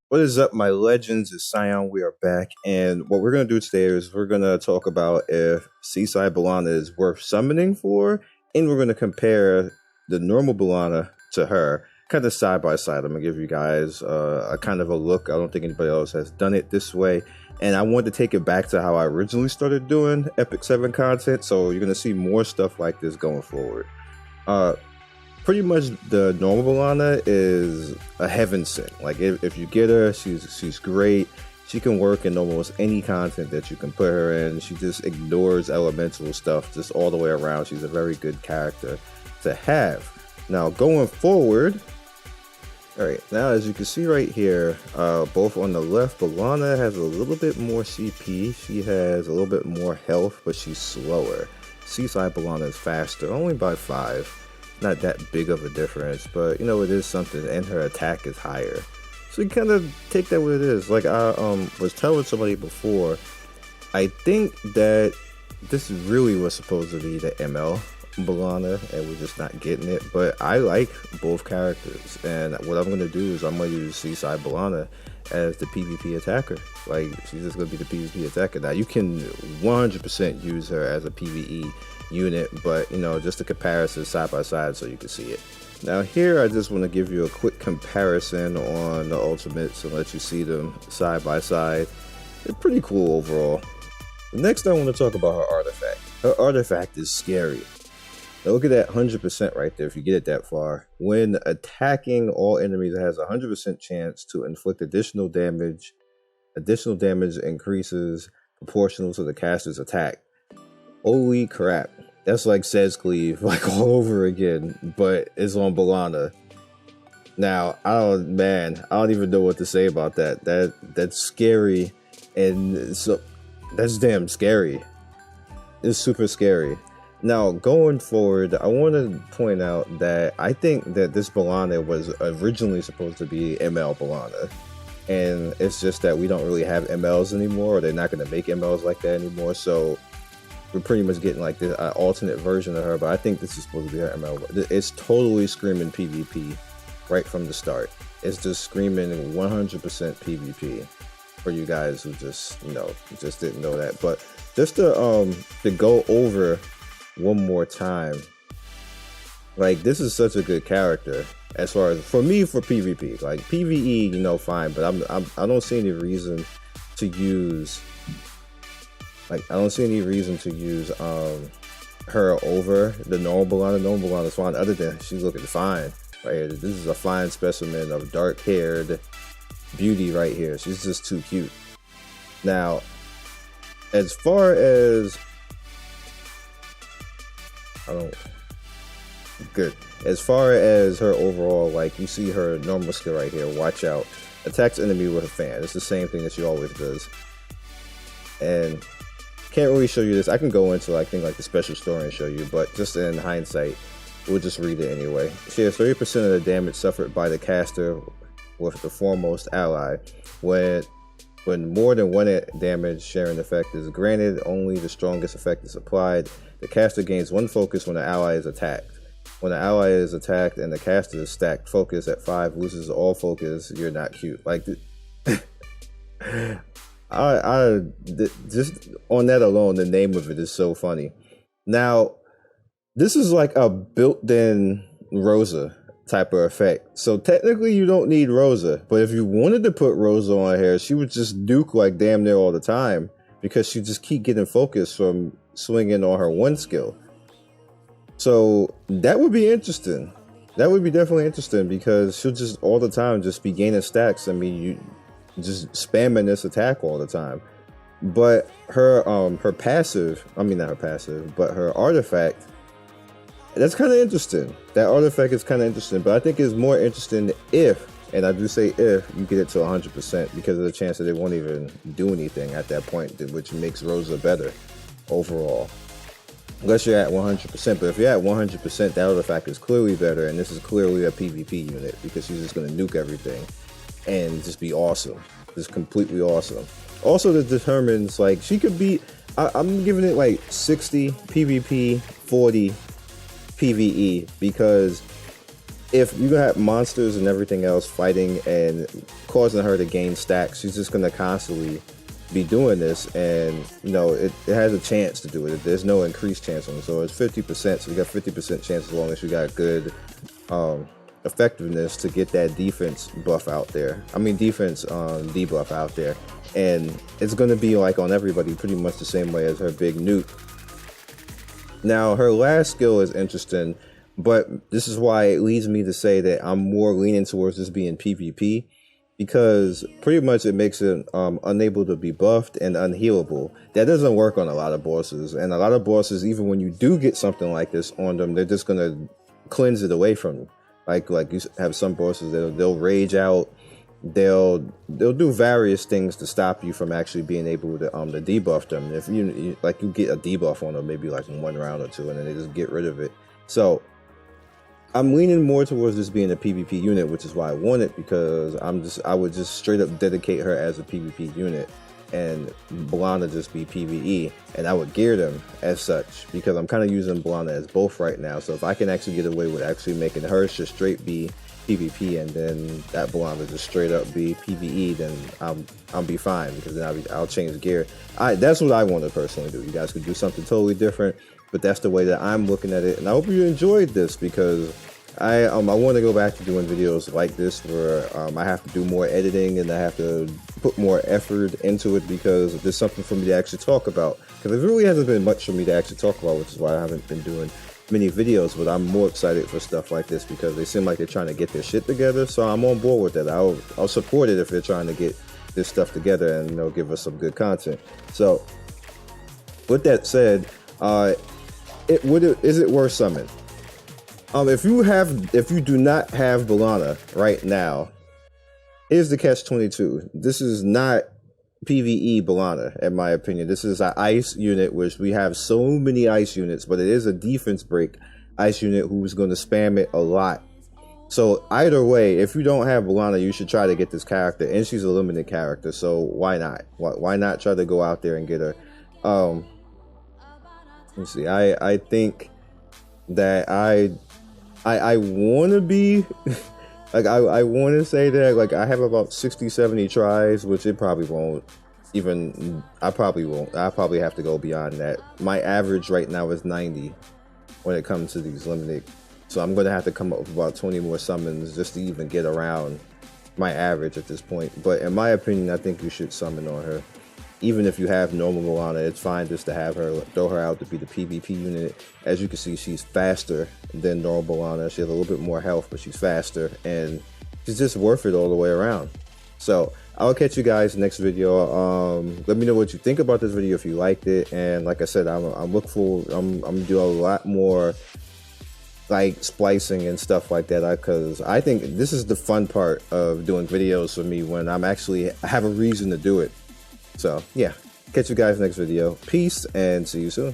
What is up, my legends? It's Scion. We are back, and what we're going to do today is we're going to talk about if Seaside Bellona is worth summoning for, and we're going to compare the normal Bellona to her, kind of side by side. I'm going to give you guys a kind of a look. I don't think anybody else has done it this way, and I wanted to take it back to how I originally started doing Epic 7 content, so you're going to see more stuff like this going forward. Pretty much the normal Bellona is a heaven sent. Like if you get her, she's great. She can work in almost any content that you can put her in. She just ignores elemental stuff just all the way around. She's a very good character to have. Now going forward, all right, now as you can see right here, both on the left, Bellona has a little bit more CP. She has a little bit more health, but she's slower. Seaside Bellona is faster, only by 5. Not that big of a difference, but you know, it is something, and her attack is higher, so you kind of take that what it is. Like I was telling somebody before, I think that this really was supposed to be the ML Bellona and we're just not getting it, but I like both characters, and what I'm going to do is I'm going to use Seaside Bellona as the PvP attacker. Like, she's just going to be the PvP attacker. Now you can 100% use her as a PvE unit, but you know, just a comparison side by side so you can see it. Now here I just want to give you a quick comparison on the ultimates and let you see them side by side. They're pretty cool overall. Next I want to talk about her artifact. Her artifact is scary. Now look at that 100% right there if you get it that far. When attacking all enemies, it has a 100% chance to inflict additional damage. Additional damage increases proportional to the caster's attack. Holy crap. That's like Says Cleave, like all over again, but it's on Bellona. Now, I don't even know what to say about that. That's scary, and so that's damn scary. It's super scary. Now, going forward, I want to point out that I think that this Bellona was originally supposed to be ML Bellona, and it's just that we don't really have MLs anymore, or they're not going to make MLs like that anymore, so we're pretty much getting like the alternate version of her, but I think this is supposed to be her ML. It's totally screaming PvP right from the start. It's just screaming 100% PvP for you guys who just, you know, just didn't know that. But just to go over one more time, like, this is such a good character as far as for me for PvP. Like PvE, you know, fine, but I don't see any reason to use. Like, I don't see any reason to use her over the normal Bellona. Normal Bellona is fine, other than she's looking fine right here. This is a fine specimen of dark-haired beauty right here. She's just too cute. Now, as far as as far as her overall, like, you see her normal skill right here. Watch out. Attacks enemy with a fan. It's the same thing that she always does. And can't really show you this. I can go into, I think, like the special story and show you, but just in hindsight, we'll just read it anyway. She has 30% of the damage suffered by the caster with the foremost ally. When more than one damage sharing effect is granted, only the strongest effect is applied. The caster gains 1 focus when the ally is attacked. When the ally is attacked and the caster is stacked focus at 5, loses all focus. You're not cute. Like, just on that alone, the name of it is so funny. Now, this is like a built-in Rosa type of effect. So technically you don't need Rosa, but if you wanted to put Rosa on here, she would just nuke like damn near all the time because she just keep getting focus from swinging on her 1 skill. So that would be interesting. That would be definitely interesting because she'll just all the time just be gaining stacks. I mean, you just spamming this attack all the time. But her passive, I mean not her passive, but her artifact, that's kind of interesting. That artifact is kind of interesting, but I think it's more interesting if, and I do say if, you get it to 100% because of the chance that it won't even do anything at that point, which makes Rosa better overall. Unless you're at 100%, but if you're at 100%, that artifact is clearly better, and this is clearly a PvP unit because she's just going to nuke everything and just be awesome. Just completely awesome. Also, that determines, like, she could beat, I'm giving it like 60 PvP, 40 PvE, because if you have monsters and everything else fighting and causing her to gain stacks, she's just gonna constantly be doing this, and you know it has a chance to do it. There's no increased chance on it, so it's 50%. So you got 50% chance as long as you got good effectiveness to get that defense buff out there. I mean defense debuff out there, and it's gonna be like on everybody pretty much the same way as her big nuke. Now her last skill is interesting, but this is why it leads me to say that I'm more leaning towards this being PvP, because pretty much it makes it unable to be buffed and unhealable. That doesn't work on a lot of bosses, and a lot of bosses, even when you do get something like this on them, they're just gonna cleanse it away from you. Like you have some bosses that they'll rage out, they'll do various things to stop you from actually being able to debuff them. If you get a debuff on them maybe like in one round or two, and then they just get rid of it. So I'm leaning more towards this being a PvP unit, which is why I want it, because I would just straight up dedicate her as a PvP unit, and Bellona just be PvE, and I would gear them as such, because I'm kind of using Bellona as both right now. So if I can actually get away with actually making her just straight be PvP, and then that Bellona just straight up be PvE, then I'll be fine, because then I'll change gear. That's what I want to personally do. You guys could do something totally different, but that's the way that I'm looking at it, and I hope you enjoyed this, because I want to go back to doing videos like this where I have to do more editing and I have to put more effort into it, because there's something for me to actually talk about. Because there really hasn't been much for me to actually talk about, which is why I haven't been doing many videos, but I'm more excited for stuff like this because they seem like they're trying to get their shit together, so I'm on board with that. I'll support it if they're trying to get this stuff together and, you know, give us some good content. So with that said, is it worth summoning? If you do not have Bellona right now, here's the catch-22. This is not PvE Bellona, in my opinion. This is an ice unit, which we have so many ice units, but it is a defense break ice unit who's going to spam it a lot. So either way, if you don't have Bellona, you should try to get this character, and she's a limited character, so why not? Why not try to go out there and get her? Let's see. I think that I want to be like I want to say that like I have about 60-70 tries, which it probably won't even. I probably have to go beyond that. My average right now is 90 when it comes to these limited, so I'm gonna have to come up with about 20 more summons just to even get around my average at this point. But in my opinion, I think you should summon on her. Even if you have normal Bellona, it's fine just to have her, throw her out to be the PvP unit. As you can see, she's faster than normal Bellona. She has a little bit more health, but she's faster, and she's just worth it all the way around. So I'll catch you guys next video. Let me know what you think about this video if you liked it. And like I said, I'm doing a lot more like splicing and stuff like that, because I think this is the fun part of doing videos for me, when I have a reason to do it. So yeah, catch you guys next video. Peace, and see you soon.